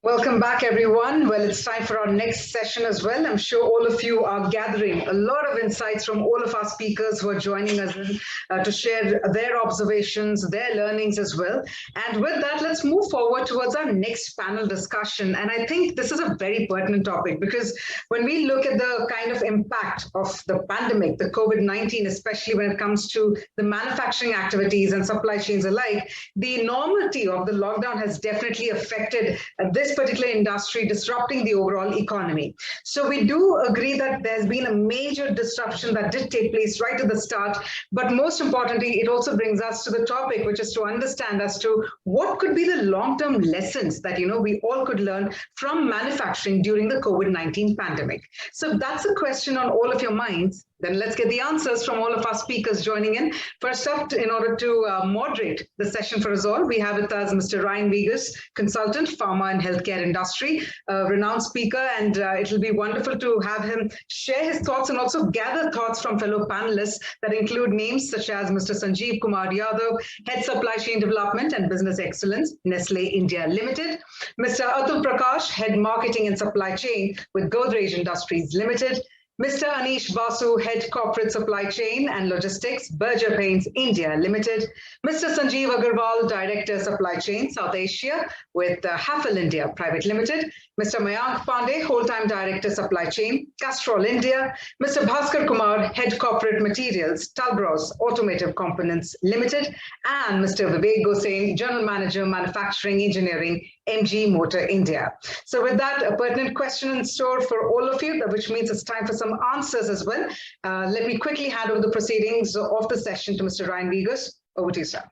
Welcome back, everyone. Well, it's time for our next session as well. I'm sure all of you are gathering a lot of insights from all of our speakers who are joining us to share their observations, their learnings as well. And with that, let's move forward towards our next panel discussion. And I think this is a very pertinent topic because when we look at the kind of impact of the pandemic, the COVID-19, especially when it comes to the manufacturing activities and supply chains alike, the normality of the lockdown has definitely affected this particular industry, disrupting the overall economy. So we do agree that there's been a major disruption that did take place right at the start. But most importantly, it also brings us to the topic, which is to understand as to what could be the long-term lessons that we all could learn from manufacturing during the COVID-19 pandemic. So that's a question on all of your minds. Then let's get the answers from all of our speakers joining in. First up, in order to moderate the session for us all, we have with us Mr. Viegas, consultant, pharma and healthcare industry, a renowned speaker, and it'll be wonderful to have him share his thoughts and also gather thoughts from fellow panelists that include names such as Mr. Sanjeev Kumar Yadav, Head Supply Chain Development and Business Excellence, Nestle India Limited, Mr. Atul Prakash, Head Marketing and Supply Chain with Godrej Industries Limited, Mr. Anish Basu, Head Corporate Supply Chain and Logistics, Berger Paints India Limited, Mr. Sanjeev Aggarwal, Director Supply Chain South Asia with Hafele India Private Limited, Mr. Mayank Pandey, Whole-Time Director Supply Chain, Castrol India, Mr. Bhaskar Kumar, Head Corporate Materials, Talbros Automotive Components Limited, and Mr. Vivek Gosain, General Manager Manufacturing Engineering, MG Motor India. So with that, a pertinent question in store for all of you, which means it's time for some answers as well. Let me quickly hand over the proceedings of the session to Mr. Viegas. Over to you, sir.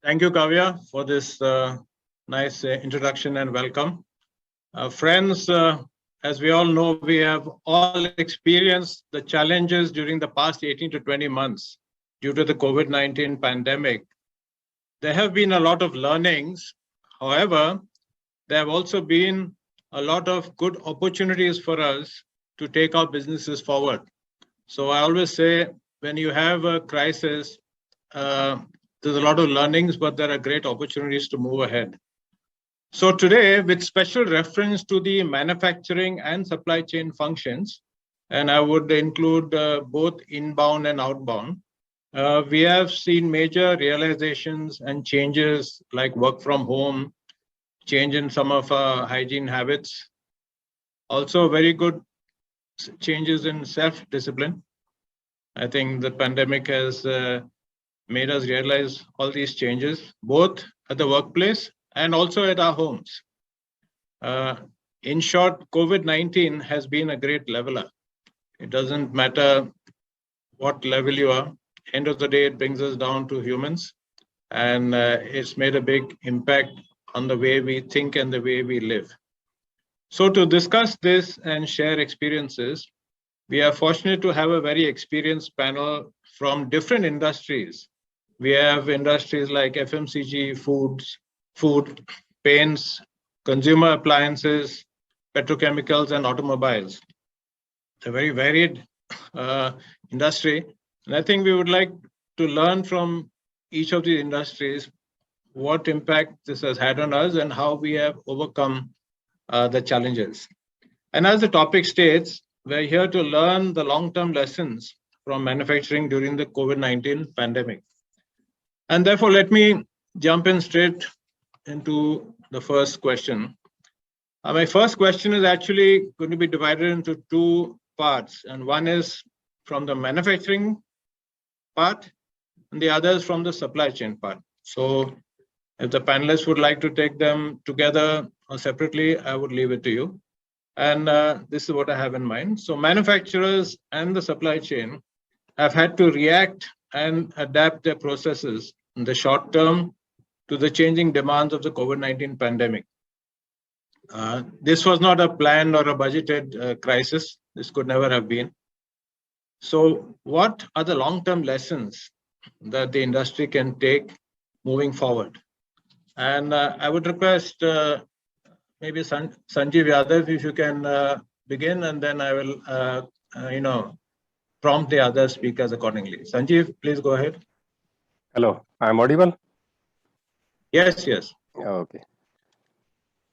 Thank you, Kavya, for this nice introduction and welcome. Friends, as we all know, we have all experienced the challenges during the past 18 to 20 months due to the COVID-19 pandemic. There have been a lot of learnings. However, there have also been a lot of good opportunities for us to take our businesses forward. So I always say, when you have a crisis, there's a lot of learnings, but there are great opportunities to move ahead. So today, with special reference to the manufacturing and supply chain functions, and I would include both inbound and outbound, we have seen major realizations and changes like work from home, change in some of our hygiene habits, also very good changes in self-discipline. I think the pandemic has made us realize all these changes, both at the workplace and also at our homes. In short, COVID-19 has been a great leveler. It doesn't matter what level you are. End of the day, it brings us down to humans, and it's made a big impact on the way we think and the way we live. So to discuss this and share experiences, we are fortunate to have a very experienced panel from different industries. We have industries like FMCG, food, paints, consumer appliances, petrochemicals, and automobiles. It's a very varied industry. And I think we would like to learn from each of these industries what impact this has had on us and how we have overcome the challenges. And as the topic states, we're here to learn the long-term lessons from manufacturing during the COVID-19 pandemic. And therefore, let me jump in straight into the first question. My first question is actually going to be divided into two parts. And one is from the manufacturing part, and the other is from the supply chain part. So if the panelists would like to take them together or separately, I would leave it to you. And this is what I have in mind. So manufacturers and the supply chain have had to react and adapt their processes in the short term to the changing demands of the COVID-19 pandemic. This was not a planned or a budgeted crisis. This could never have been. So what are the long-term lessons that the industry can take moving forward? And I would request maybe Sanjeev Yadav, if you can begin, and then I will, prompt the other speakers accordingly. Sanjeev, please go ahead. Hello, I'm audible? Yes, yes. Okay.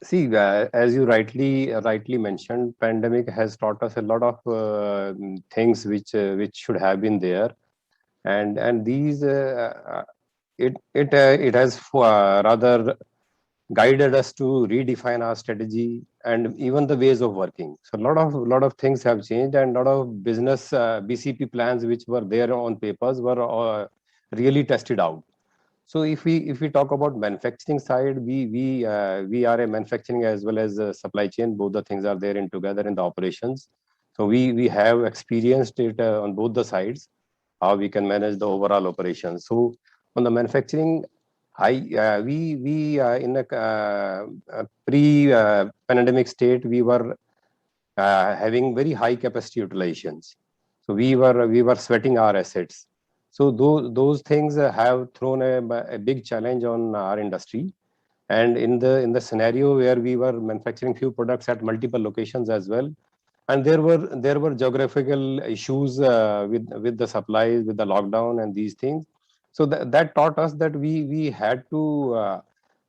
See, as you rightly mentioned, pandemic has taught us a lot of things which should have been there, and these it has rather guided us to redefine our strategy and even the ways of working. So a lot of things have changed, and a lot of business BCP plans which were there on papers were really tested out. So if we talk about manufacturing side, we are a manufacturing as well as a supply chain. Both the things are there in together in the operations. So we have experienced it on both the sides, how we can manage the overall operations. So on the manufacturing, we in a pre pandemic state, we were having very high capacity utilizations. So we were sweating our assets. So those things have thrown a big challenge on our industry. And in the scenario where we were manufacturing few products at multiple locations as well, and there were geographical issues with the supplies, with the lockdown and these things. So that taught us that we had to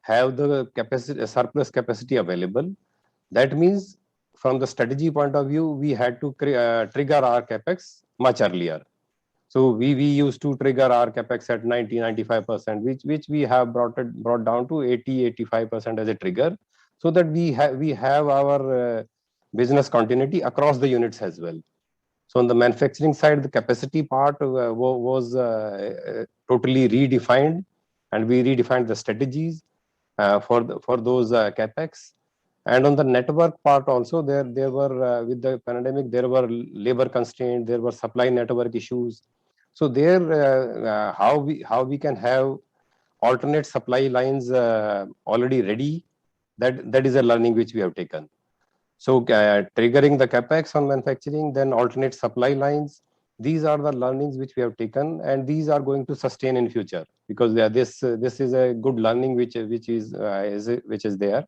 have the capacity, surplus capacity available. That means from the strategy point of view, we had to trigger our capex much earlier. So we used to trigger our capex at 90-95%, which we have brought down to 80-85% as a trigger, so that we have our business continuity across the units as well. So on the manufacturing side, the capacity part was totally redefined, and we redefined the strategies for those capex. And on the network part also, there were with the pandemic, there were labor constraints, there were supply network issues. So there, how we can have alternate supply lines already ready, that is a learning which we have taken. So triggering the capex on manufacturing, then alternate supply lines. These are the learnings which we have taken, and these are going to sustain in future, because this is a good learning which is there.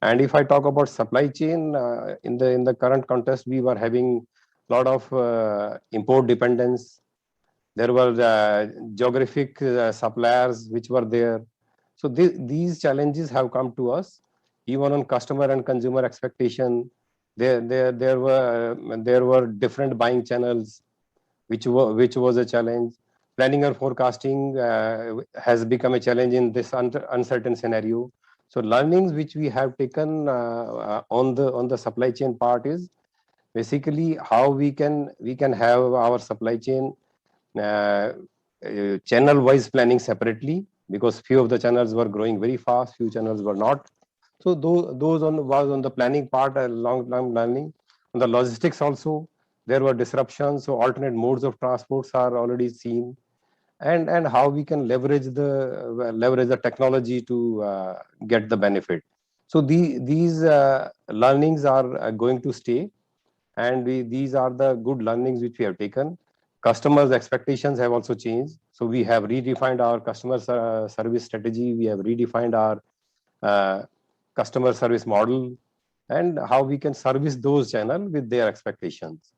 And if I talk about supply chain, in the current context, we were having a lot of import dependence. There were geographic suppliers which were there. So these challenges have come to us, even on customer and consumer expectation. There were different buying channels, which was a challenge. Planning and forecasting has become a challenge in this uncertain scenario. So learnings which we have taken on the supply chain part is basically how we can have our supply chain uh, channel wise planning separately, because few of the channels were growing very fast, few channels were not. So those was on the planning part, a long planning. On the logistics also, there were disruptions, so alternate modes of transports are already seen. And how we can leverage the technology to get the benefit. So these learnings are going to stay, and these are the good learnings which we have taken. Customers expectations have also changed, so we have redefined our customer service strategy, we have redefined our uh, customer service model, and how we can service those channels with their expectations.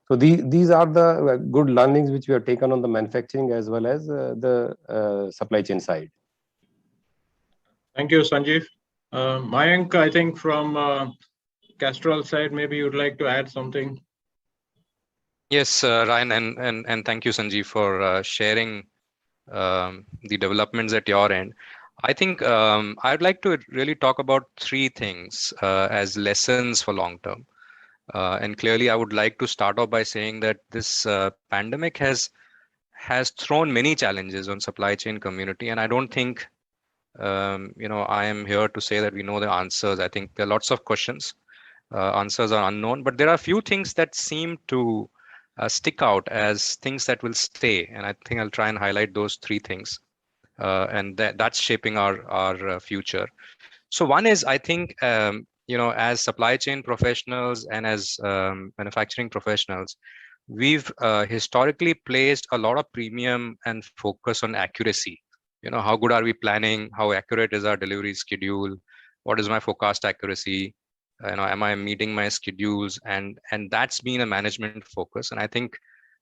So these are the good learnings which we have taken on the manufacturing as well as the supply chain side. Thank you, Sanjeev. Mayank, I think from Castrol side, maybe you'd like to add something. Yes, Ryan, and thank you, Sanjeev, for sharing the developments at your end. I think I'd like to really talk about three things as lessons for long term. And clearly, I would like to start off by saying that this pandemic has thrown many challenges on supply chain community, and I don't think I am here to say that we know the answers. I think there are lots of questions. Answers are unknown, but there are a few things that seem to stick out as things that will stay, and I think I'll try and highlight those three things, and that's shaping our future. So one is, I think, as supply chain professionals and as manufacturing professionals, we've historically placed a lot of premium and focus on accuracy. How good are we planning? How accurate is our delivery schedule? What is my forecast accuracy? Am I meeting my schedules? And that's been a management focus. And I think,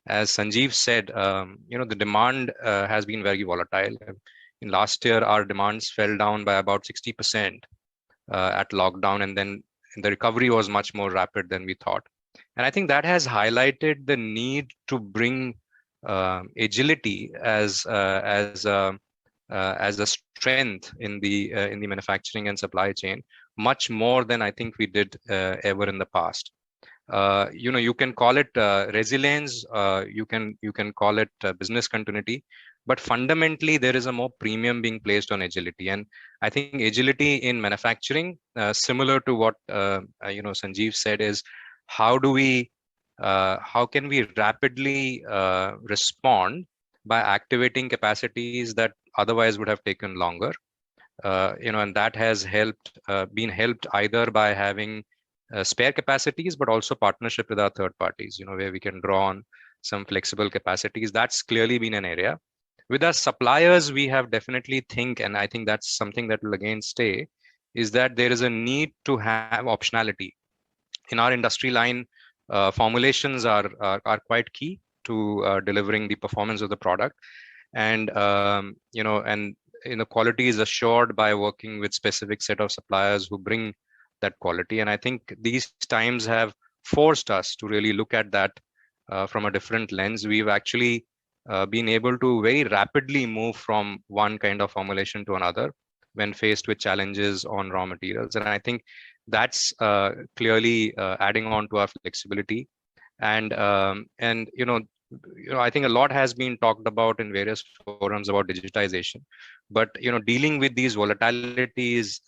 as Sanjeev said, the demand has been very volatile. In last year, our demands fell down by about 60%. at lockdown, and then the recovery was much more rapid than we thought. And I think that has highlighted the need to bring agility as a strength in the manufacturing and supply chain, much more than I think we did ever in the past. You can call it resilience, you can call it business continuity, but fundamentally there is a more premium being placed on agility. And I think agility in manufacturing, similar to what Sanjeev said, is how can we rapidly respond by activating capacities that otherwise would have taken longer, and that has been helped either by having spare capacities, but also partnership with our third parties, where we can draw on some flexible capacities. That's clearly been an area. With our suppliers, we have definitely and I think that's something that will again stay, is that there is a need to have optionality. In our industry line, formulations are quite key to delivering the performance of the product. And, quality is assured by working with specific set of suppliers who bring that quality. And I think these times have forced us to really look at that from a different lens. We've actually been able to very rapidly move from one kind of formulation to another when faced with challenges on raw materials. And I think that's clearly adding on to our flexibility. And I think a lot has been talked about in various forums about digitization, but dealing with these volatilities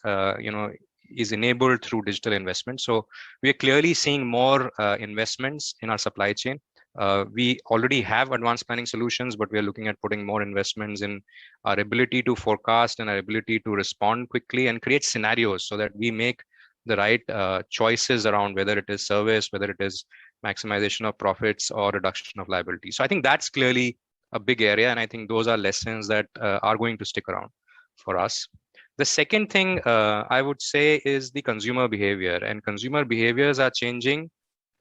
is enabled through digital investment. So we are clearly seeing more investments in our supply chain. We already have advanced planning solutions, but we are looking at putting more investments in our ability to forecast and our ability to respond quickly and create scenarios so that we make the right choices around whether it is service, whether it is maximization of profits or reduction of liability. So I think that's clearly a big area. And I think those are lessons that are going to stick around for us. The second thing I would say is the consumer behavior, and consumer behaviors are changing.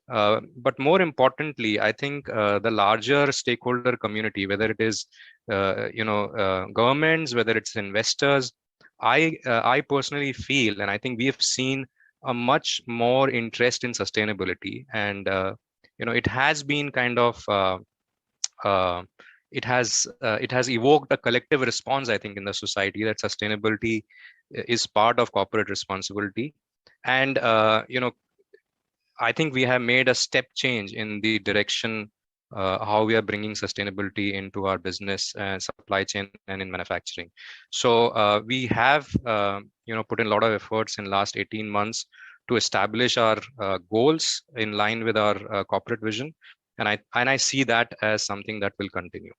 But more importantly, I think the larger stakeholder community, whether it is governments, whether it's investors, I personally feel, and I think we have seen a much more interest in sustainability, and it has been kind of it has evoked a collective response, I think, in the society, that sustainability is part of corporate responsibility. And I think we have made a step change in the direction how we are bringing sustainability into our business and supply chain and in manufacturing. So we have put in a lot of efforts in last 18 months to establish our goals in line with our corporate vision, and I see that as something that will continue.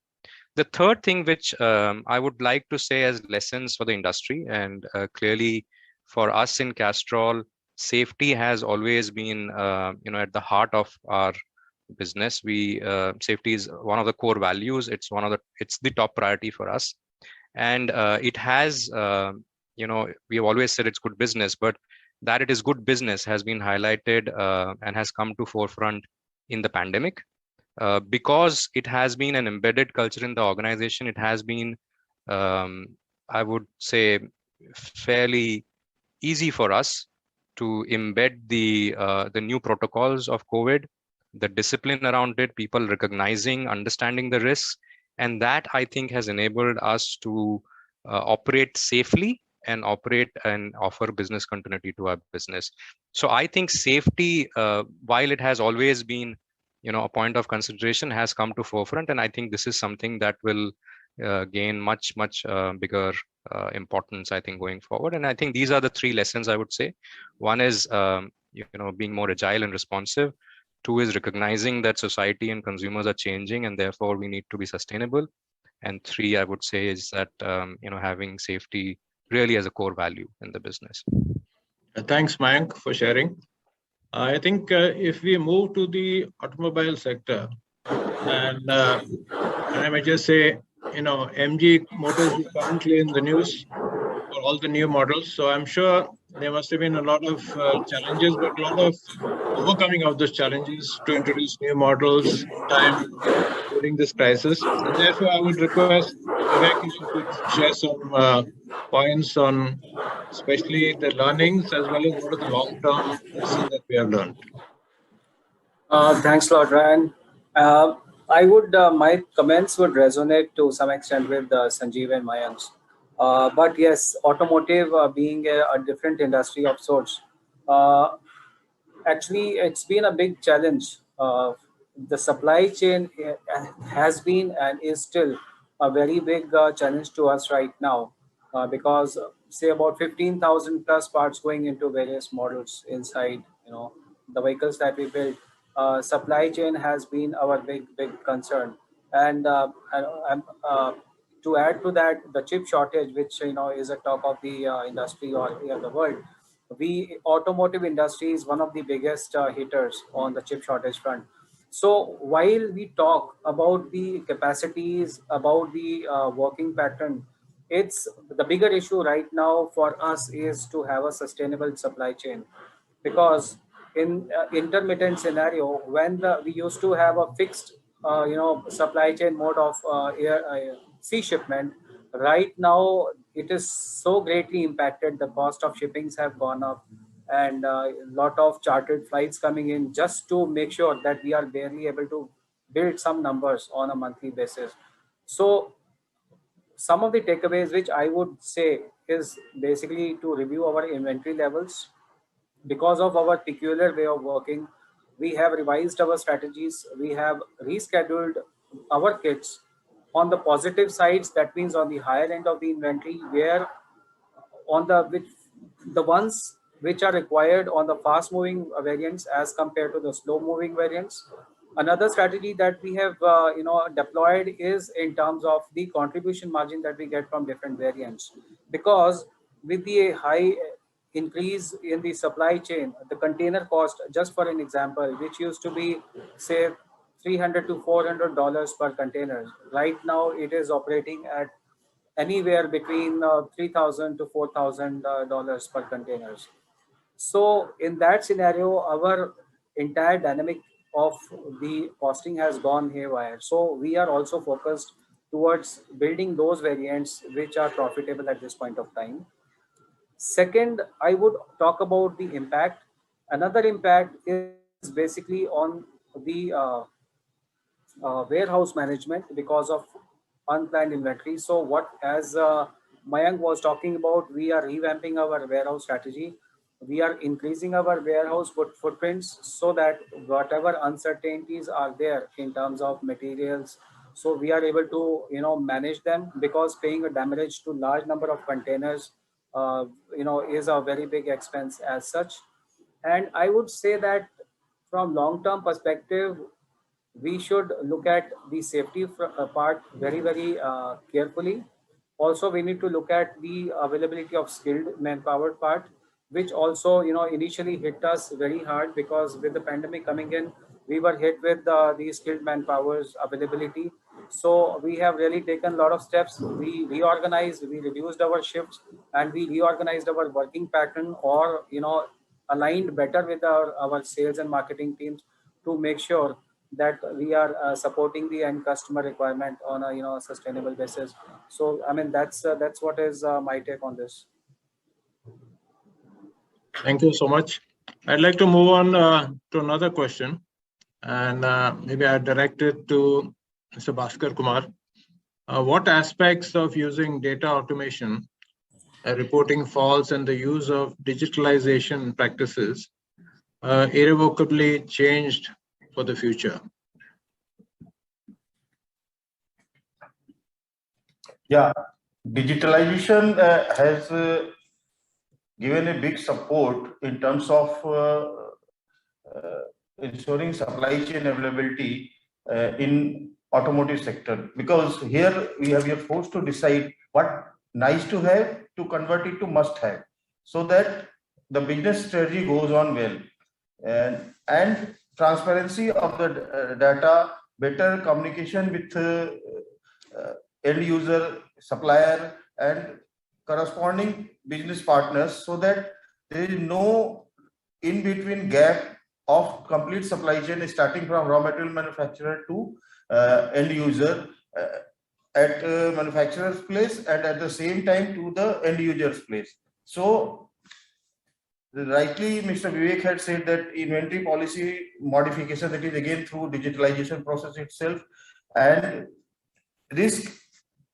The third thing which I would like to say as lessons for the industry, and clearly for us in Castrol, safety has always been at the heart of our business. Safety is one of the core values. It's the top priority for us, and it has we have always said it's good business, but that it is good business has been highlighted and has come to forefront in the pandemic. Because it has been an embedded culture in the organization, it has been, I would say, fairly easy for us to embed the new protocols of COVID, the discipline around it, people recognizing, understanding the risks, and that I think has enabled us to operate safely and operate and offer business continuity to our business. So I think safety, while it has always been a point of consideration, has come to forefront, and I think this is something that will gain much bigger importance, I think, going forward. And I think these are the three lessons I would say. One is being more agile and responsive. Two is recognizing that society and consumers are changing, and therefore we need to be sustainable. And three, I would say, is that having safety really as a core value in the business. Thanks, Mayank, for sharing. I think if we move to the automobile sector, and I might just say, MG Motors is currently in the news for all the new models. So I'm sure there must have been a lot of challenges, but a lot of overcoming of those challenges to introduce new models time during this crisis. And therefore, I would request Vivek if you could share some points on especially the learnings as well as what are the long-term lessons that we have learned. Thanks a lot, Ryan. My comments would resonate to some extent with Sanjeev and Mayank's. But yes, automotive being a different industry of sorts, actually, it's been a big challenge. The supply chain has been and is still a very big challenge to us right now because say about 15,000 plus parts going into various models inside, the vehicles that we build. Supply chain has been our big concern, and to add to that, the chip shortage, which is a talk of the industry or the world. We automotive industry is one of the biggest hitters on the chip shortage front. So while we talk about the capacities, about the working pattern, it's the bigger issue right now for us is to have a sustainable supply chain, because in intermittent scenario when we used to have a fixed supply chain mode of sea shipment, right now it is so greatly impacted. The cost of shippings have gone up, and a lot of chartered flights coming in just to make sure that we are barely able to build some numbers on a monthly basis. So some of the takeaways which I would say is basically to review our inventory levels. Because of our peculiar way of working, we have revised our strategies, we have rescheduled our kits on the positive sides. That means on the higher end of the inventory, where on the ones which are required on the fast moving variants as compared to the slow moving variants. Another strategy that we have deployed is in terms of the contribution margin that we get from different variants, because with the high increase in the supply chain, the container cost, just for an example, which used to be say $300 to $400 per container, right now it is operating at anywhere between $3,000 to $4,000 per containers. So in that scenario, our entire dynamic of the costing has gone haywire. So we are also focused towards building those variants which are profitable at this point of time. Second, I would talk about the impact. Another impact is basically on the warehouse management because of unplanned inventory. So what, as Mayank was talking about, we are revamping our warehouse strategy. We are increasing our warehouse footprints so that whatever uncertainties are there in terms of materials, so we are able to manage them, because paying a damage to large number of containers is a very big expense as such. And I would say that from long-term perspective, we should look at the safety part very carefully. Also, we need to look at the availability of skilled manpower part, which also initially hit us very hard, because with the pandemic coming in, we were hit with the skilled manpower's availability. So we have really taken a lot of steps. We reorganized, we reduced our shifts, and we reorganized our working pattern, or aligned better with our sales and marketing teams to make sure that we are supporting the end customer requirement on a sustainable basis. So I mean that's what is my take on this. Thank you so much. I'd like to move on to another question, and maybe I direct it to Mr. Bhaskar Kumar. What aspects of using data automation, reporting faults, and the use of digitalization practices irrevocably changed for the future? Yeah, digitalization has given a big support in terms of ensuring supply chain availability in automotive sector, because here we are forced to decide what nice to have to convert it to must have, so that the business strategy goes on well, and transparency of the data, better communication with end user, supplier, and corresponding business partners, so that there is no in between gap of complete supply chain, starting from raw material manufacturer to end user at manufacturer's place, and at the same time to the end user's place. So rightly, Mr. Vivek had said that inventory policy modification, that is again through digitalization process itself, and risk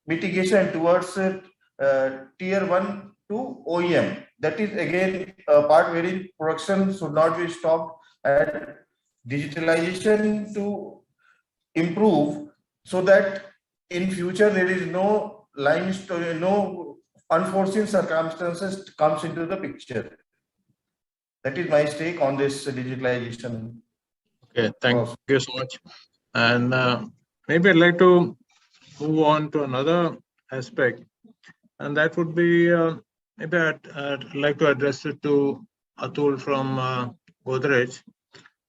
mitigation towards tier 1 to OEM. That is again a part wherein production should not be stopped, and digitalization to improve so that in future there is no no unforeseen circumstances comes into the picture. That is my take on this digitalization. Okay, thank you so much. And maybe I'd like to move on to another aspect, and that would be maybe I'd like to address it to Atul from Godrej.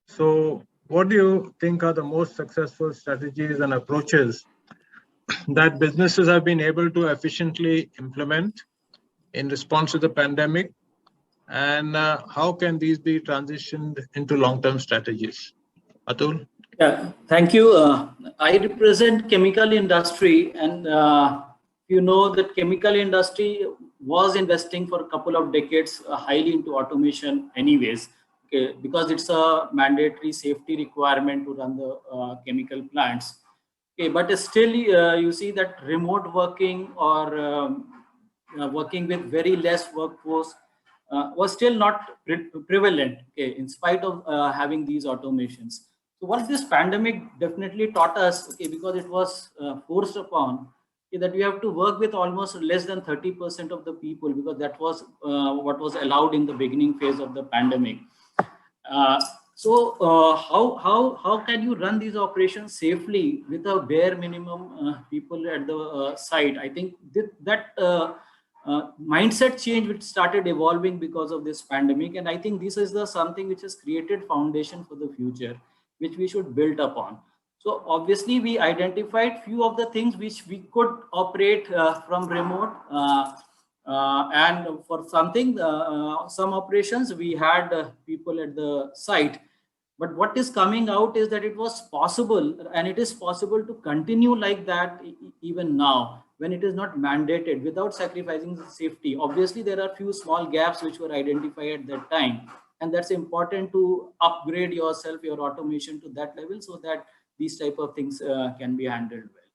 So, what do you think are the most successful strategies and approaches that businesses have been able to efficiently implement in response to the pandemic, and how can these be transitioned into long-term strategies? Atul? Yeah, thank you. I represent chemical industry, and you know that chemical industry was investing for a couple of decades highly into automation anyways, okay, because it's a mandatory safety requirement to run the chemical plants. Okay, but still you see that remote working or working with very less workforce was still not prevalent, okay, in spite of having these automations. So what this pandemic definitely taught us, okay, because it was forced upon, okay, that we have to work with almost less than 30% of the people, because that was what was allowed in the beginning phase of the pandemic. How can you run these operations safely with a bare minimum people at the site? I think that mindset change which started evolving because of this pandemic, and I think this is the something which has created foundation for the future, which we should build upon. So obviously we identified few of the things which we could operate from remote, and for something some operations we had people at the site. But what is coming out is that it was possible, and it is possible to continue like that even now, when it is not mandated, without sacrificing the safety. Obviously, there are few small gaps which were identified at that time, and that's important to upgrade yourself, your automation to that level, so that these type of things can be handled well.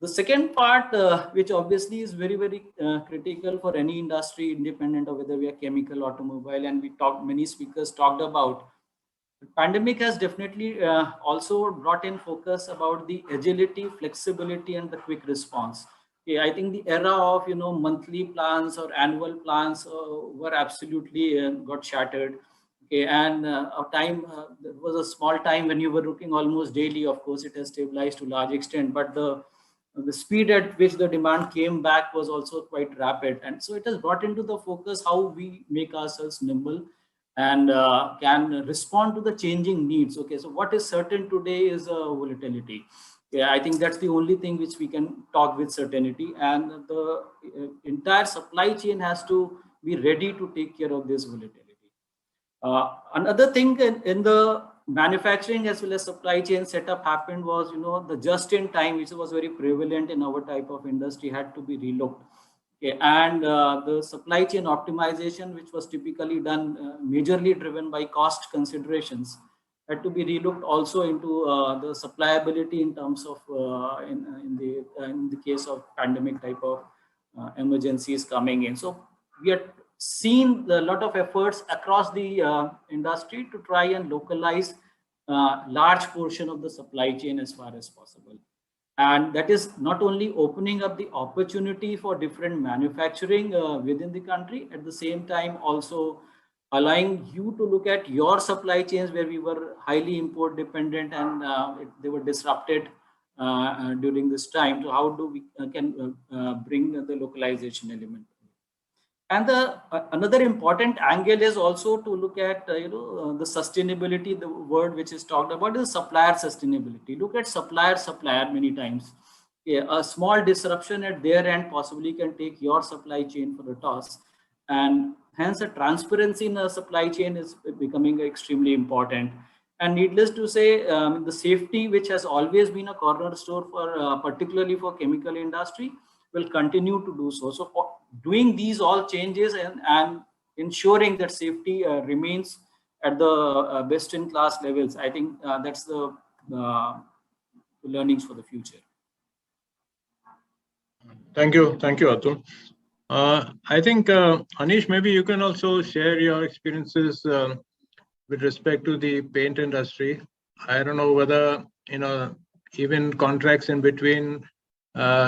The second part, which obviously is very, very critical for any industry, independent of whether we are chemical, automobile, and many speakers talked about. The pandemic has definitely also brought in focus about the agility, flexibility, and the quick response. Okay, I think the era of monthly plans or annual plans were absolutely got shattered. Okay, and a time there was a small time when you were looking almost daily. Of course, it has stabilized to a large extent, but the speed at which the demand came back was also quite rapid, and so it has brought into the focus how we make ourselves nimble and can respond to the changing needs. Okay, so what is certain today is volatility. Yeah, I think that's the only thing which we can talk with certainty, and the entire supply chain has to be ready to take care of this volatility. Another thing in the manufacturing as well as supply chain setup happened was, the just in time, which was very prevalent in our type of industry, had to be relooked. Okay, and the supply chain optimization, which was typically done majorly driven by cost considerations, had to be relooked also into the supplyability in terms of in the case of pandemic type of emergencies coming in. So we are seen a lot of efforts across the industry to try and localize large portion of the supply chain as far as possible. And that is not only opening up the opportunity for different manufacturing within the country, at the same time also allowing you to look at your supply chains where we were highly import dependent, and they were disrupted during this time. So how do we can bring the localization element? And another important angle is also to look at the sustainability. The word which is talked about is supplier sustainability. Look at supplier many times. Okay, a small disruption at their end possibly can take your supply chain for a toss, and hence a transparency in the supply chain is becoming extremely important. And needless to say, the safety, which has always been a cornerstone for particularly for chemical industry, will continue to do so. So doing these all changes and ensuring that safety remains at the best in class levels. I think that's the learnings for the future. Thank you, Atul. I think Anish, maybe you can also share your experiences with respect to the paint industry. I don't know whether even contracts in between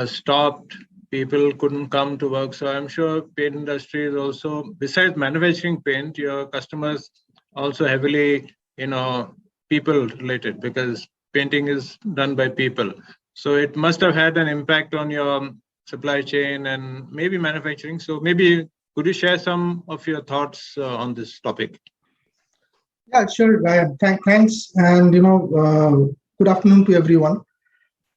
stopped, people couldn't come to work. So I'm sure paint industry is also, besides manufacturing paint, your customers also heavily people related, because painting is done by people. So it must have had an impact on your supply chain and maybe manufacturing. So maybe could you share some of your thoughts on this topic? Yeah, sure, Ryan. Thanks, and good afternoon to everyone.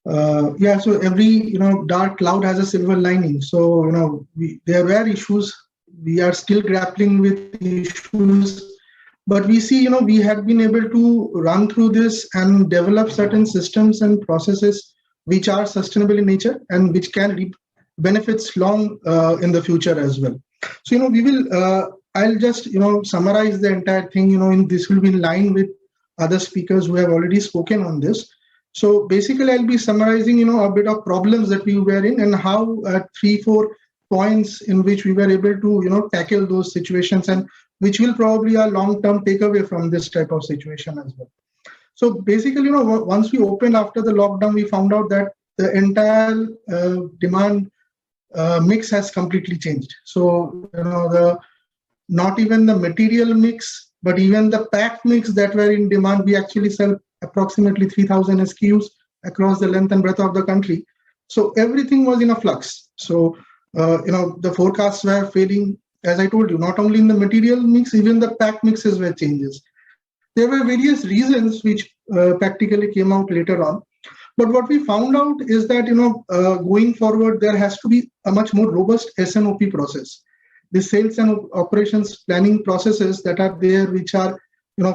Yeah, so every dark cloud has a silver lining. So there were issues. We are still grappling with issues, but we see we have been able to run through this and develop certain systems and processes which are sustainable in nature and which can reap benefits long in the future as well. So we will. I'll just summarize the entire thing. This will be in line with other speakers who have already spoken on this. So basically, I'll be summarizing a bit of problems that we were in and how 3-4 points in which we were able to tackle those situations, and which will probably a long-term takeaway from this type of situation as well. So basically, once we opened after the lockdown, we found out that the entire demand mix has completely changed. So not even the material mix, but even the pack mix that were in demand, we actually sell approximately 3,000 SKUs across the length and breadth of the country. So everything was in a flux. So, the forecasts were failing, as I told you, not only in the material mix, even the pack mixes were changes. There were various reasons which practically came out later on. But what we found out is that, going forward, there has to be a much more robust S&OP process. The sales and operations planning processes that are there, which are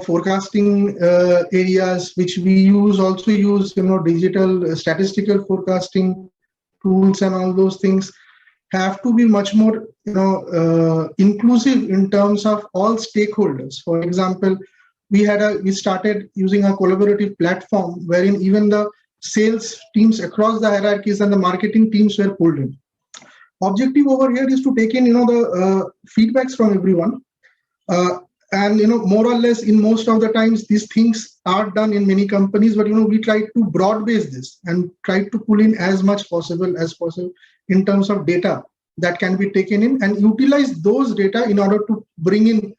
forecasting areas, which we also use digital statistical forecasting tools, and all those things have to be much more inclusive in terms of all stakeholders. For example, we started using a collaborative platform wherein even the sales teams across the hierarchies and the marketing teams were pulled in. Objective over here is to take in the feedbacks from everyone, and more or less in most of the times these things are done in many companies, but we try to broad base this and try to pull in as much possible in terms of data that can be taken in, and utilize those data in order to bring in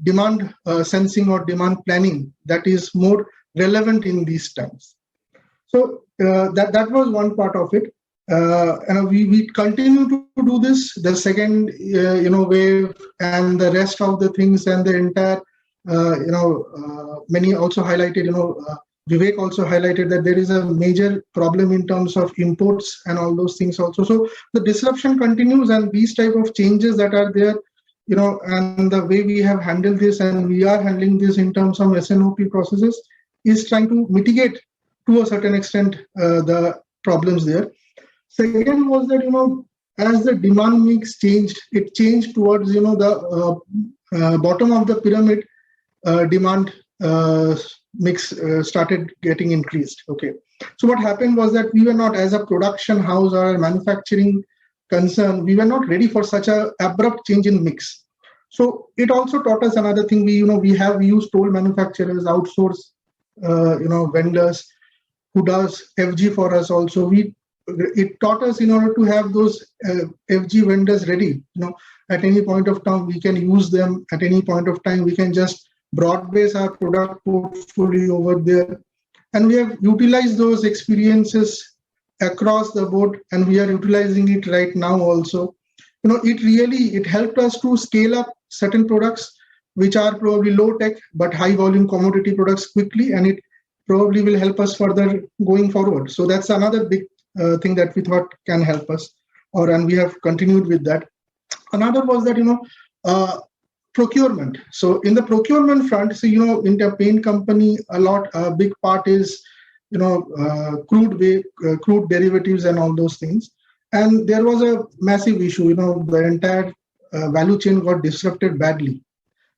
demand sensing or demand planning that is more relevant in these times. So that was one part of it. And we continue to do this. The second wave and the rest of the things, and the entire many also highlighted, Vivek also highlighted that there is a major problem in terms of imports and all those things also. So the disruption continues, and these type of changes that are there, and the way we have handled this, and we are handling this in terms of S&OP processes, is trying to mitigate to a certain extent the problems there. Second was that, as the demand mix changed, it changed towards, the bottom of the pyramid demand mix started getting increased. Okay. So what happened was that we were not, as a production house or a manufacturing concern, we were not ready for such a abrupt change in mix. So it also taught us another thing. We use toll manufacturers, outsource, vendors who does FG for us also. It taught us in order to have those FG vendors ready. At any point of time, we can use them. At any point of time, we can just broad base our product portfolio over there. And we have utilized those experiences across the board, and we are utilizing it right now also. It helped us to scale up certain products which are probably low tech but high volume commodity products quickly, and it probably will help us further going forward. So that's another big thing that we thought can help us, and we have continued with that. Another was that procurement. So in the procurement front, so in the paint company, a big part is crude derivatives and all those things. And there was a massive issue, the entire value chain got disrupted badly.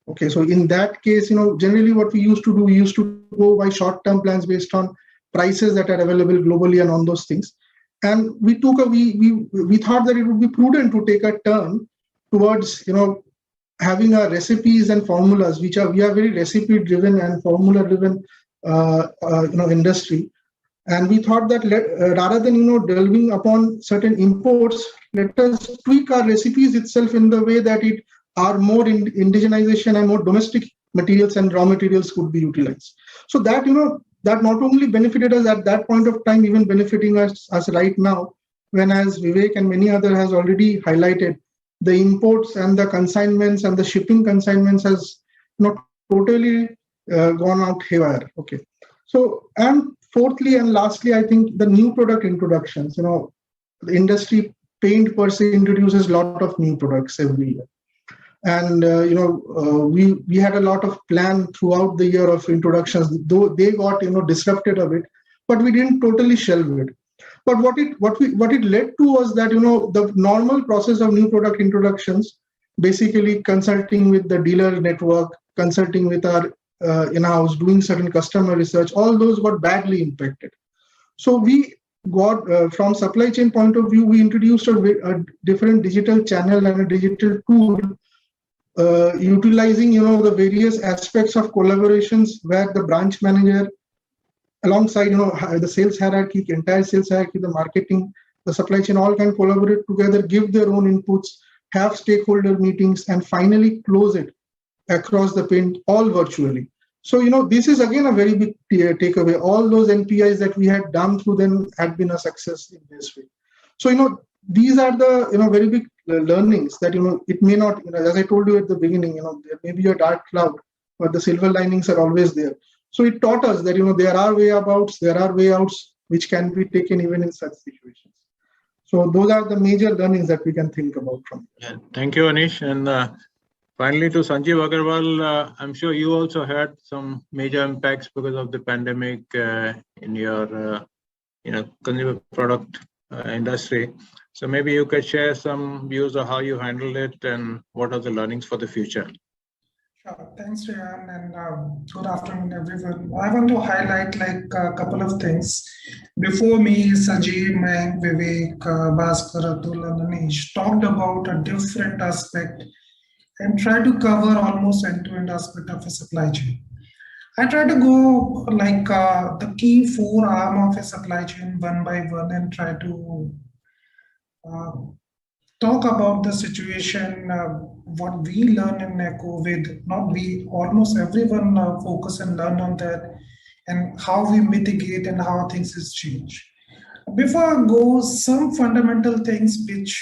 Okay, so in that case, generally what we used to do, we used to go by short-term plans based on prices that are available globally and on those things. And we thought that it would be prudent to take a turn towards, having our recipes and formulas, we are very recipe-driven and formula-driven, industry. And we thought that rather than delving upon certain imports, let us tweak our recipes itself in the way that it are more indigenization and more domestic materials and raw materials could be utilized. So that that not only benefited us at that point of time, even benefiting us right now, when, as Vivek and many others has already highlighted, the imports and the consignments and the shipping consignments has not totally gone out haywire. Okay, so and fourthly and lastly, I think the new product introductions. The industry paint per se introduces a lot of new products every year, and we had a lot of plan throughout the year of introductions. Though they got disrupted a bit, but we didn't totally shelve it. But what it led to was that the normal process of new product introductions, basically consulting with the dealer network, consulting with our in-house, doing certain customer research, all those got badly impacted. So we got, from supply chain point of view, we introduced a different digital channel and a digital tool, utilizing the various aspects of collaborations where the branch manager, alongside the sales hierarchy, entire sales hierarchy, the marketing, the supply chain, all can collaborate together, give their own inputs, have stakeholder meetings, and finally close it across the paint, all virtually. So this is again a very big takeaway. All those NPIs that we had done through them had been a success in this way. So these are the very big learnings that it may not, as I told you at the beginning, there may be a dark cloud, but the silver linings are always there. So it taught us that there are way abouts, there are way outs which can be taken even in such situations. So those are the major learnings that we can think about from. Yeah, thank you, Anish. And finally, to Sanjeev Aggarwal, I'm sure you also had some major impacts because of the pandemic in your consumer product industry. So maybe you could share some views of how you handled it and what are the learnings for the future. Sure. Thanks, Rian, and good afternoon, everyone. I want to highlight a couple of things. Before me, Sanjeev, Mayank, Vivek, Bhaskar, Atul, and Anish talked about a different aspect and try to cover almost end-to-end aspect of a supply chain. I try to go the key 4 arms of a supply chain one by one and try to talk about the situation, what we learn in COVID, not we, almost everyone focus and learn on that, and how we mitigate and how things is changed. Before I go, some fundamental things which,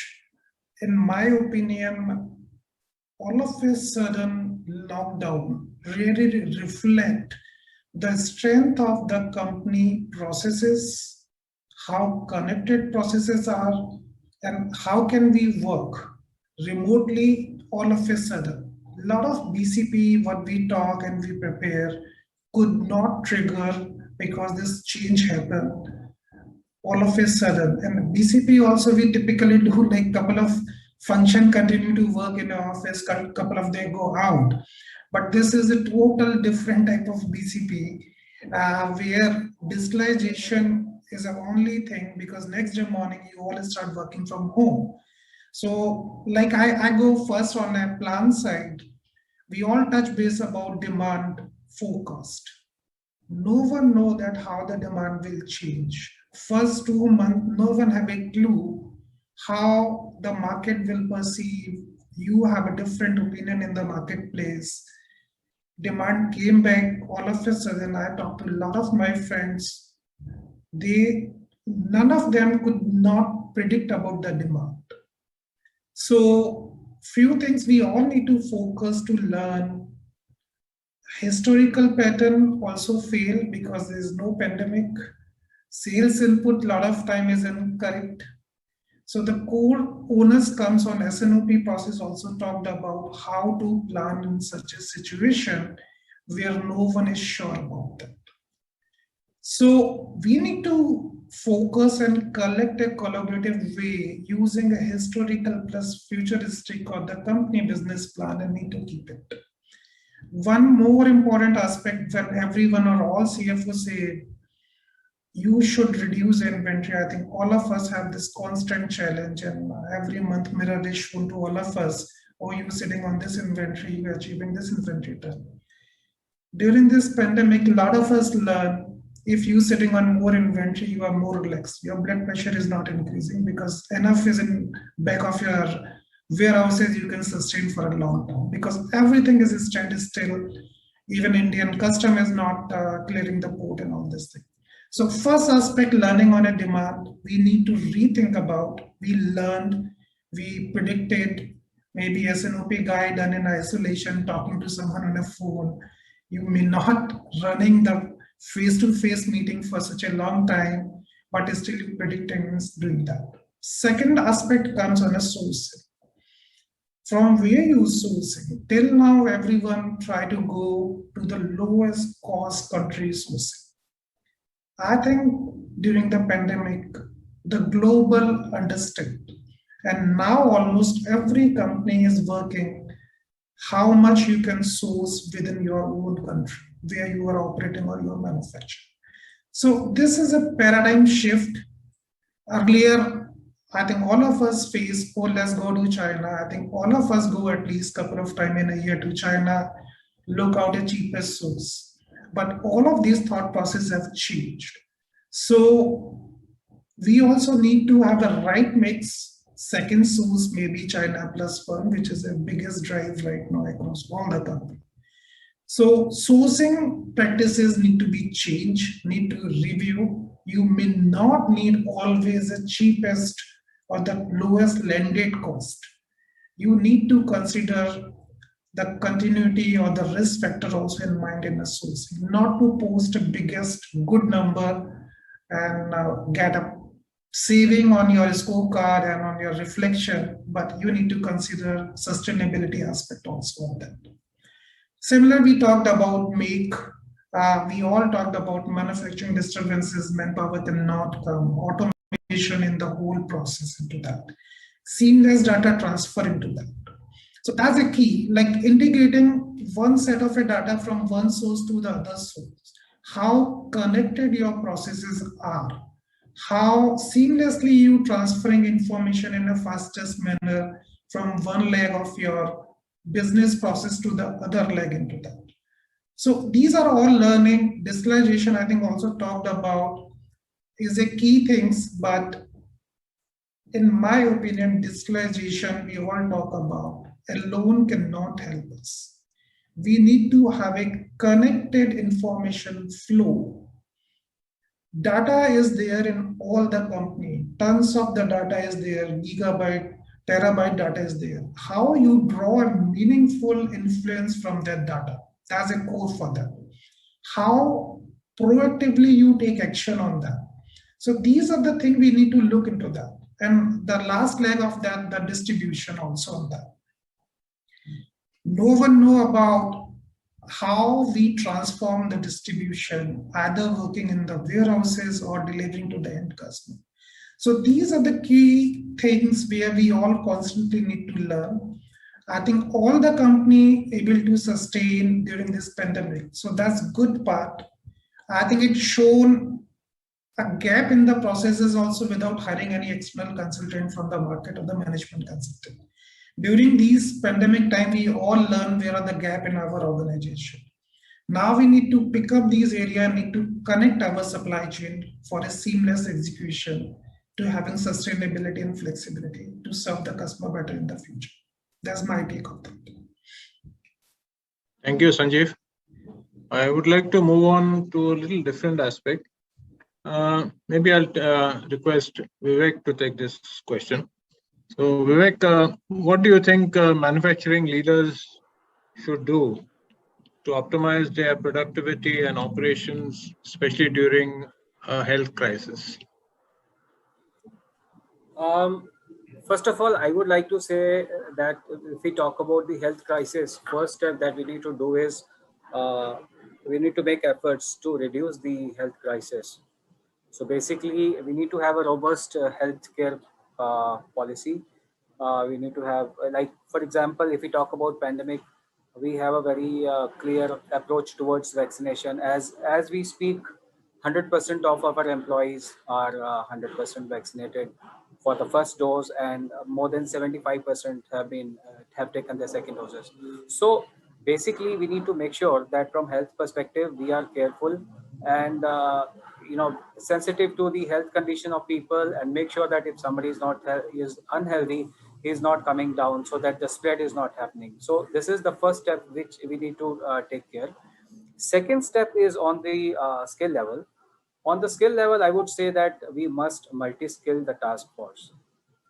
in my opinion, all of a sudden lockdown really reflect the strength of the company processes, how connected processes are, and how can we work remotely all of a sudden. A lot of BCP, what we talk and we prepare, could not trigger because this change happened all of a sudden. And BCP also, we typically do couple of function continue to work in the office, couple of they go out. But this is a total different type of BCP where digitalization is the only thing, because next day morning you all start working from home. So I go first on a plan side. We all touch base about demand forecast. No one know that how the demand will change. First 2 months, no one have a clue how the market will perceive. You have a different opinion in the marketplace. Demand came back all of a sudden. I talked to a lot of my friends. None of them could not predict about the demand. So few things we all need to focus to learn. Historical pattern also fail because there is no pandemic. Sales input a lot of time is incorrect. So the core onus comes on SNOP process, also talked about how to plan in such a situation where no one is sure about that. So we need to focus and collect a collaborative way using a historical plus futuristic or the company business plan and need to keep it. One more important aspect when everyone or all CFOs say you should reduce inventory. I think all of us have this constant challenge, and every month mirror is shown to all of us. Oh, you're sitting on this inventory, you're achieving this inventory turn. During this pandemic, a lot of us learn if you're sitting on more inventory, you are more relaxed. Your blood pressure is not increasing because enough is in back of your warehouses you can sustain for a long time because everything is standstill. Even Indian custom is not clearing the port and all this thing. So first aspect, learning on a demand, we need to rethink about, we learned, we predicted, maybe a SNOP guy done in isolation, talking to someone on a phone. You may not running the face-to-face meeting for such a long time, but still you predicting means doing that. Second aspect comes on a sourcing. From where you sourcing? Till now, everyone try to go to the lowest cost country sourcing. I think during the pandemic, the global understood, and now almost every company is working how much you can source within your own country, where you are operating or your manufacturing. So this is a paradigm shift. Earlier, I think all of us face, oh, let's go to China. I think all of us go at least a couple of times in a year to China, look out the cheapest source. But all of these thought processes have changed. So we also need to have the right mix. Second source, maybe China plus one, which is the biggest drive right now across all the company. So sourcing practices need to be changed, need to review. You may not need always the cheapest or the lowest landed cost. You need to consider the continuity or the risk factor also in mind in the sourcing, not to post the biggest good number and get a saving on your scorecard and on your reflection, but you need to consider sustainability aspect also of that. Similarly, we talked about make, we all talked about manufacturing disturbances, manpower cannot come, automation in the whole process into that, seamless data transfer into that. So that's a key, like integrating one set of a data from one source to the other source, how connected your processes are, how seamlessly you transferring information in a fastest manner from one leg of your business process to the other leg into that. So these are all learning. Digitalization, I think, also talked about is a key things, but in my opinion, digitalization we all talk about alone cannot help us. We need to have a connected information flow. Data is there in all the company. Tons of the data is there, gigabyte, terabyte data is there. How you draw a meaningful influence from that data? That's a core for that. How proactively you take action on that. So these are the things we need to look into that. And the last leg of that, the distribution also on that. No one know about how we transform the distribution, either working in the warehouses or delivering to the end customer. So these are the key things where we all constantly need to learn. I think all the company able to sustain during this pandemic. So that's good part. I think it's shown a gap in the processes also without hiring any external consultant from the market or the management consultant. During these pandemic time, we all learn where are the gap in our organization. Now we need to pick up these areas, need to connect our supply chain for a seamless execution to having sustainability and flexibility to serve the customer better in the future. That's my take on that. Thank you, Sanjeev. I would like to move on to a little different aspect. Maybe I'll request Vivek to take this question. So Vivek, what do you think manufacturing leaders should do to optimize their productivity and operations, especially during a health crisis? First of all, I would like to say that if we talk about the health crisis, first step that we need to do is we need to make efforts to reduce the health crisis. So basically, we need to have a robust healthcare policy. We need to have, like, for example, if we talk about pandemic, we have a very clear approach towards vaccination. As we speak, 100% of our employees are 100% vaccinated for the first dose, and more than 75% have taken the second doses. So basically, we need to make sure that from health perspective, we are careful and sensitive to the health condition of people, and make sure that if somebody is unhealthy, he is not coming down, so that the spread is not happening. So this is the first step which we need to take care. Second step is on the skill level. On the skill level, I would say that we must multi-skill the task force.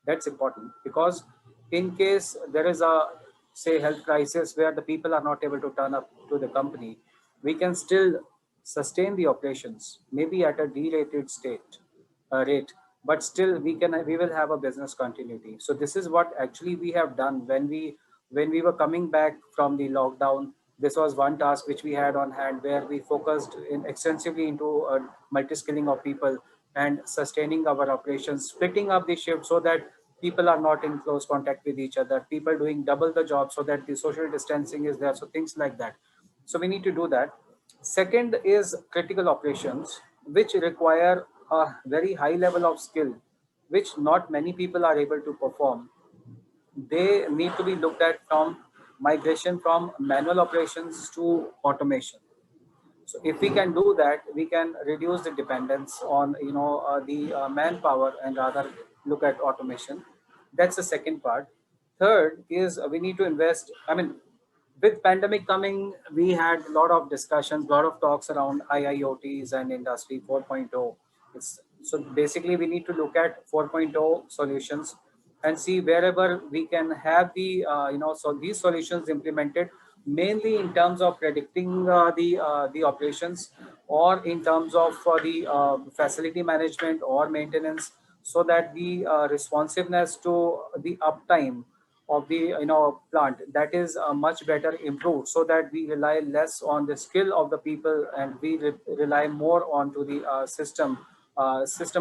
That's important, because in case there is a, say, health crisis where the people are not able to turn up to the company, we can still sustain the operations, maybe at a derated rate, but still we will have a business continuity. So this is what actually we have done when we were coming back from the lockdown. This was one task which we had on hand, where we focused extensively into multi-skilling of people and sustaining our operations, splitting up the shift so that people are not in close contact with each other, people doing double the job so that the social distancing is there. So things like that. So we need to do that. Second is critical operations, which require a very high level of skill, which not many people are able to perform. They need to be looked at from migration from manual operations to automation. So if we can do that, we can reduce the dependence on the manpower and rather look at automation. That's the second part. Third is we need to invest. I mean, with pandemic coming, we had a lot of discussions, a lot of talks around IIoTs and Industry 4.0. So basically, we need to look at 4.0 solutions and see wherever we can have so these solutions implemented, mainly in terms of predicting the operations, or in terms of the facility management or maintenance, so that the responsiveness to the uptime of the plant, that is much better improved, so that we rely less on the skill of the people and we rely more on to the system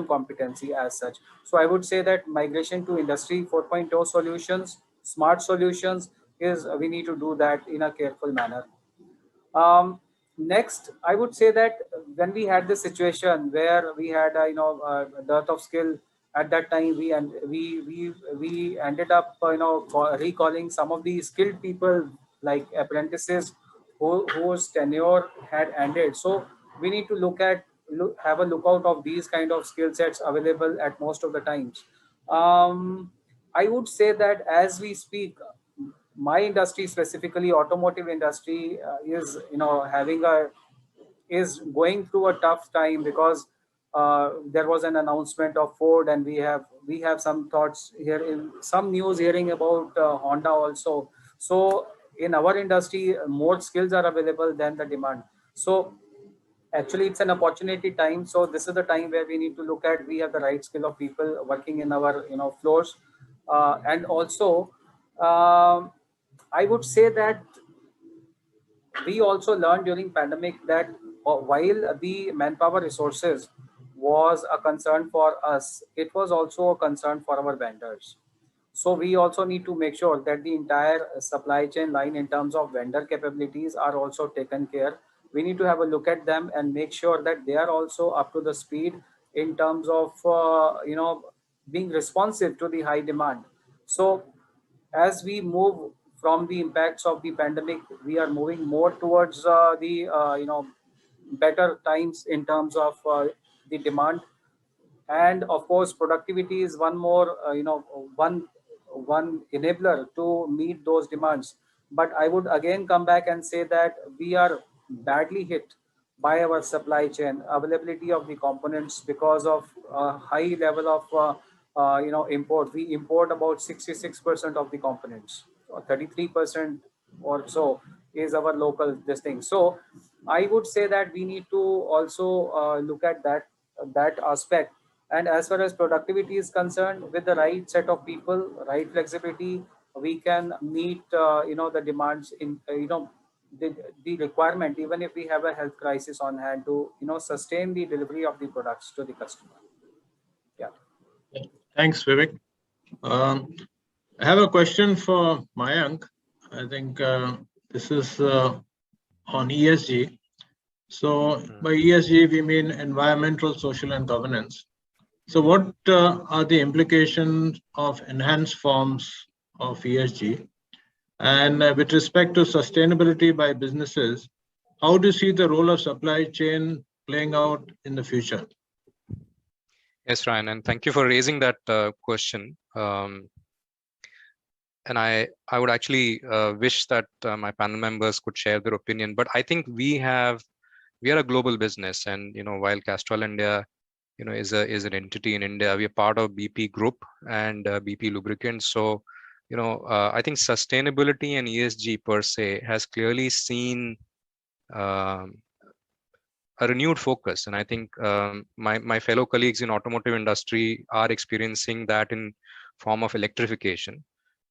competency as such. So I would say that migration to Industry 4.0 solutions, smart solutions, is we need to do that in a careful manner. Next, I would say that when we had this situation where we had dearth of skill, at that time we ended up recalling some of the skilled people, like apprentices whose tenure had ended. So we need to have a lookout of these kind of skill sets available at most of the times. I would say that as we speak, my industry, specifically automotive industry, is going through a tough time, because there was an announcement of Ford, and we have some thoughts here, in some news hearing about Honda also. So in our industry, more skills are available than the demand. So actually it's an opportunity time. So this is the time where we need to look at, we have the right skill of people working in our floors. And also I would say that we also learned during pandemic that while the manpower resources was a concern for us, it was also a concern for our vendors. So we also need to make sure that the entire supply chain line, in terms of vendor capabilities, are also taken care. We need to have a look at them and make sure that they are also up to the speed in terms of being responsive to the high demand. So as we move from the impacts of the pandemic, we are moving more towards the better times in terms of the demand. And of course productivity is one more one enabler to meet those demands. But I would again come back and say that we are badly hit by our supply chain availability of the components, because of high level of import. We import about 66% of the components, or 33% or so is our local this thing. So I would say that we need to also look at that aspect. And as far as productivity is concerned, with the right set of people, right flexibility, we can meet the demands in the requirement, even if we have a health crisis on hand, to sustain the delivery of the products to the customer. Yeah. Thanks, Vivek. I have a question for Mayank. I think this is on ESG. So by ESG, we mean environmental, social, and governance. So what are the implications of enhanced forms of ESG? And with respect to sustainability by businesses, how do you see the role of supply chain playing out in the future? Yes, Ryan, and thank you for raising that question. And I would actually wish that my panel members could share their opinion. But I think we are a global business, and while Castrol India is an entity in India, we are part of BP Group and BP Lubricants. So I think sustainability and ESG per se has clearly seen a renewed focus, and I think my fellow colleagues in automotive industry are experiencing that in form of electrification.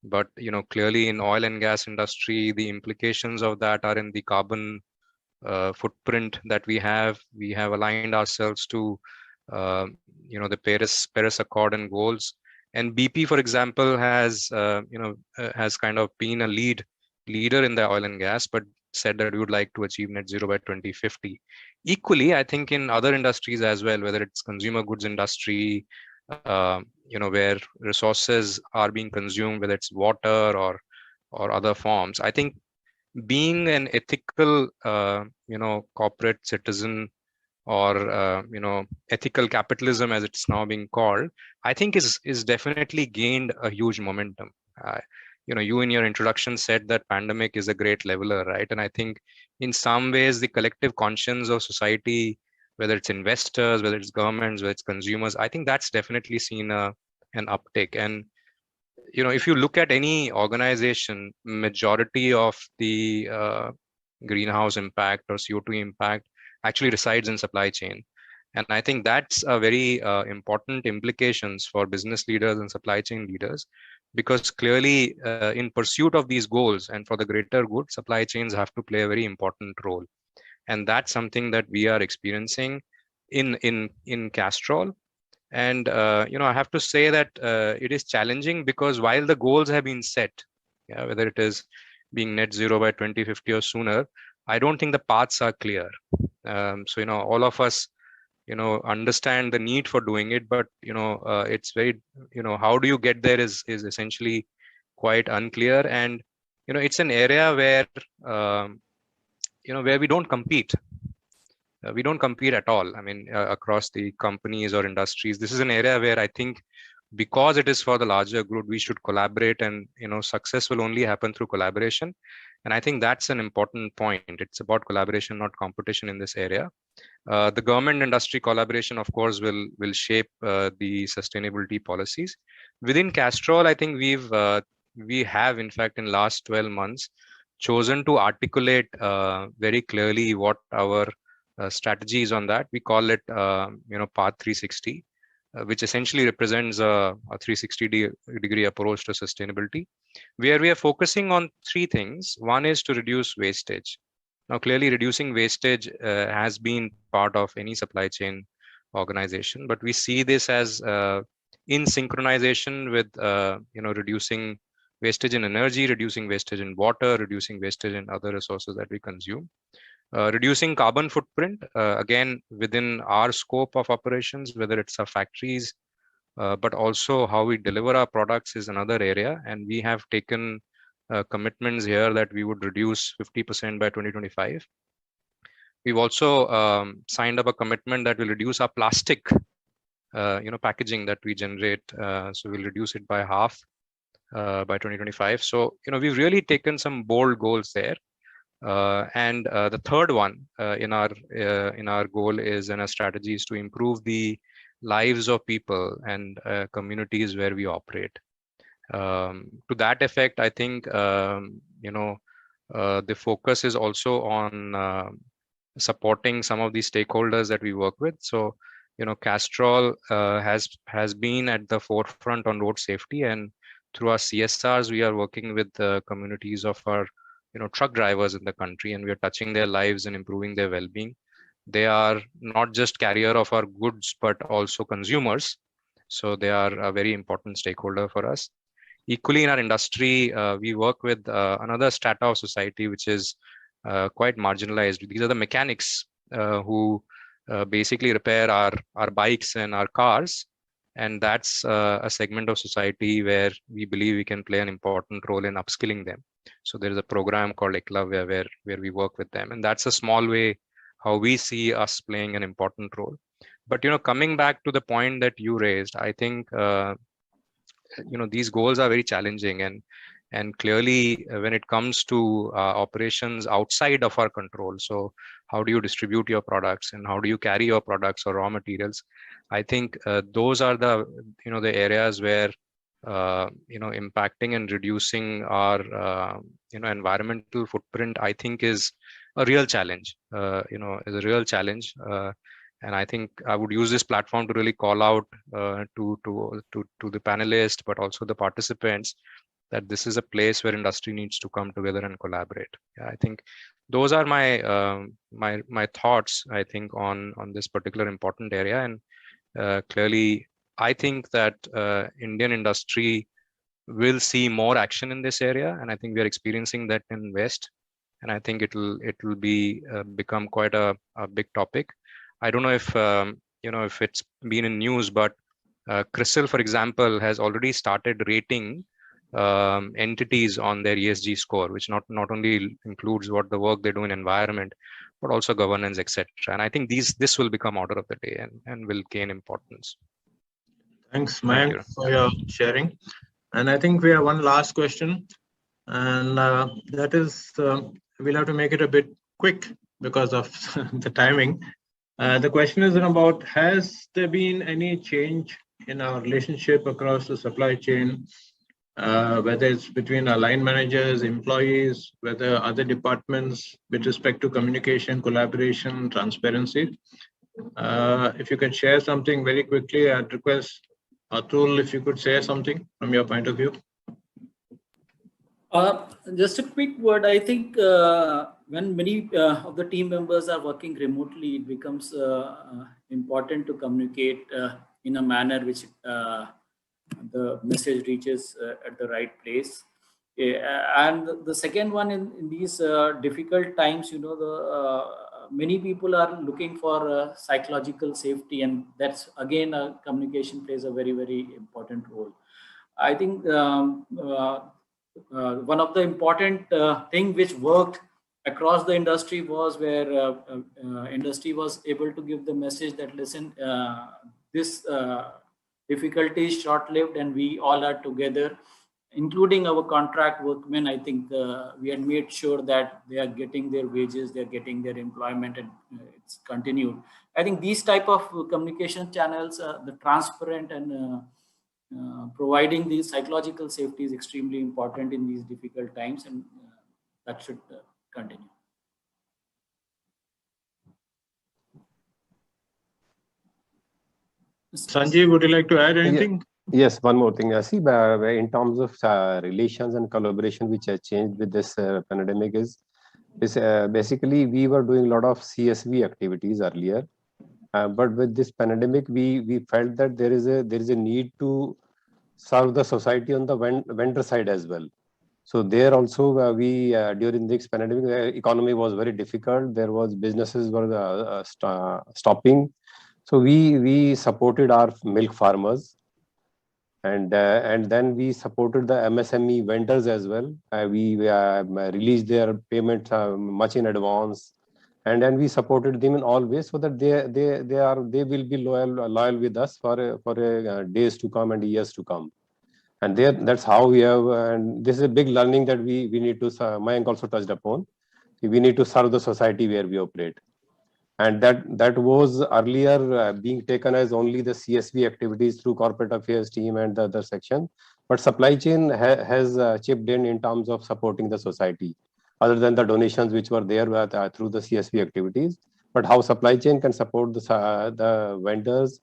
But clearly in oil and gas industry, the implications of that are in the carbon footprint that we have. We have aligned ourselves to the Paris Accord and goals. And BP, for example, has kind of been a leader in the oil and gas, but said that we would like to achieve net zero by 2050. Equally, I think in other industries as well, whether it's consumer goods industry, where resources are being consumed, whether it's water or other forms, I think being an ethical, corporate citizen, or ethical capitalism, as it's now being called, I think is definitely gained a huge momentum. You in your introduction said that pandemic is a great leveler, right? And I think in some ways the collective conscience of society, whether it's investors, whether it's governments, whether it's consumers, I think that's definitely seen an uptick. And if you look at any organization, majority of the greenhouse impact or CO2 impact actually resides in supply chain. And I think that's a very important implications for business leaders and supply chain leaders, because clearly in pursuit of these goals and for the greater good, supply chains have to play a very important role. And that's something that we are experiencing in Castrol. And I have to say that it is challenging, because while the goals have been set, whether it is being net zero by 2050 or sooner, I don't think the paths are clear. So all of us understand the need for doing it, but it's very how do you get there is essentially quite unclear. And it's an area where where we don't compete. We don't compete at all. I mean, across the companies or industries, this is an area where I think, because it is for the larger good, we should collaborate, and success will only happen through collaboration. And I think that's an important point. It's about collaboration, not competition in this area. The government industry collaboration, of course, will shape the sustainability policies. Within Castrol, I think we have in fact in last 12 months chosen to articulate very clearly what our strategies on that. We call it Path 360, which essentially represents a 360-degree approach to sustainability, where we are focusing on three things. One is to reduce wastage. Now, clearly, reducing wastage has been part of any supply chain organization, but we see this as in synchronization with reducing wastage in energy, reducing wastage in water, reducing wastage in other resources that we consume. Reducing carbon footprint, again, within our scope of operations, whether it's our factories, but also how we deliver our products is another area. And we have taken commitments here that we would reduce 50% by 2025. We've also signed up a commitment that will reduce our plastic, packaging that we generate. So we'll reduce it by half by 2025. So, we've really taken some bold goals there. And the third one in our goal is, and our strategy is to improve the lives of people and communities where we operate. To that effect, I think the focus is also on supporting some of the stakeholders that we work with. So Castrol has been at the forefront on road safety, and through our CSRs we are working with the communities of our truck drivers in the country, and we are touching their lives and improving their well-being. They are not just carrier of our goods, but also consumers. So they are a very important stakeholder for us. Equally, in our industry, we work with another strata of society, which is quite marginalized. These are the mechanics who basically repair our bikes and our cars. And that's a segment of society where we believe we can play an important role in upskilling them. So there is a program called Eklavya where we work with them. And that's a small way how we see us playing an important role. But, coming back to the point that you raised, I think, these goals are very challenging, and clearly when it comes to operations outside of our control, so how do you distribute your products and how do you carry your products or raw materials? I think those are the the areas where impacting and reducing our environmental footprint, I think, is a real challenge. Is a real challenge. And I think I would use this platform to really call out to the panelists, but also the participants, that this is a place where industry needs to come together and collaborate. Yeah, I think those are my my thoughts, I think, on this particular important area. And clearly, I think that Indian industry will see more action in this area, and I think we are experiencing that in West. And I think it will be become quite a big topic. I don't know if if it's been in news, but CRISIL, for example, has already started rating entities on their ESG score, which not only includes what the work they do in environment, but also governance, etc. And I think this will become order of the day and will gain importance. Thanks, Mayank, for your sharing. And I think we have one last question, and that is, we'll have to make it a bit quick because of the timing. The question is about, has there been any change in our relationship across the supply chain, whether it's between our line managers, employees, whether other departments, with respect to communication, collaboration, transparency? If you can share something very quickly, I'd request Atul, if you could share something from your point of view. Just a quick word. I think when many of the team members are working remotely, it becomes important to communicate in a manner which the message reaches at the right place. And the second one, in these difficult times, many people are looking for psychological safety, and that's again communication plays a very, very important role. I think one of the important thing which worked across the industry was where industry was able to give the message that, listen, this difficulty is short-lived and we all are together, including our contract workmen. I think we had made sure that they are getting their wages, they are getting their employment, and it's continued. I think these type of communication channels, the transparent and providing the psychological safety is extremely important in these difficult times, and that should continue. Sanjeev, would you like to add anything? Yes, one more thing. See, in terms of relations and collaboration, which has changed with this pandemic is basically we were doing a lot of CSV activities earlier, but with this pandemic, we felt that there is a need to serve the society on the vendor side as well. So there also we during this pandemic, the economy was very difficult. There was businesses were stopping. So we supported our milk farmers, and then we supported the MSME vendors as well. We released their payment much in advance, and then we supported them in all ways so that they will be loyal with us for days to come and years to come. And that's how we have. And this is a big learning that we need to. Mayank also touched upon. We need to serve the society where we operate. And that was earlier being taken as only the CSV activities through corporate affairs team and the other section. But supply chain has chipped in terms of supporting the society, other than the donations which were there through the CSV activities. But how supply chain can support the vendors,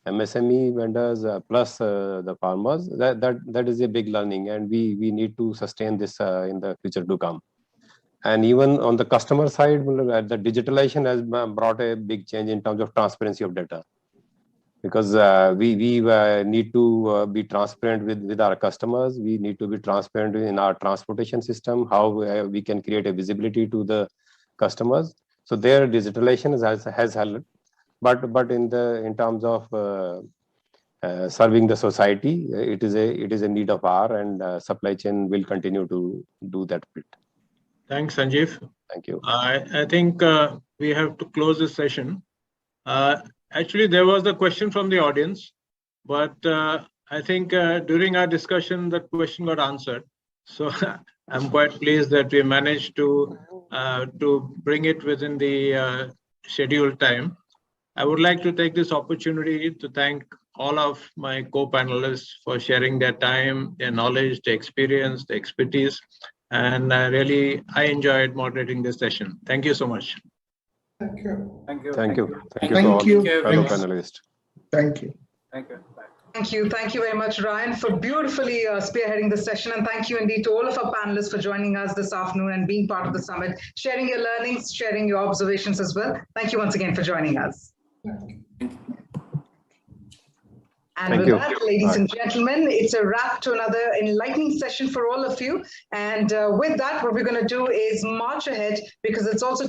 MSME vendors, plus the farmers, that is a big learning, and we need to sustain this in the future to come. And even on the customer side, the digitalization has brought a big change in terms of transparency of data. Because we need to be transparent with our customers. We need to be transparent in our transportation system, how we can create a visibility to the customers. So their digitalization has helped. But in terms of serving the society, it is a need of hour, and supply chain will continue to do that bit. Thanks, Sanjeev. Thank you. I think we have to close this session. Actually, there was a question from the audience, but I think during our discussion, the question got answered. So I'm quite pleased that we managed to bring it within the scheduled time. I would like to take this opportunity to thank all of my co-panelists for sharing their time, their knowledge, their experience, their expertise. And I enjoyed moderating this session. Thank you so much. Thank you. Thank you. Thank you. Thank to all you. fellow panelists. Thank you. Thank you. Bye. Thank you. Thank you very much, Ryan, for beautifully spearheading this session. And thank you indeed to all of our panelists for joining us this afternoon and being part of the summit, sharing your learnings, sharing your observations as well. Thank you once again for joining us. And with that, ladies and gentlemen, it's a wrap to another enlightening session for all of you. And with that, what we're going to do is march ahead, because it's also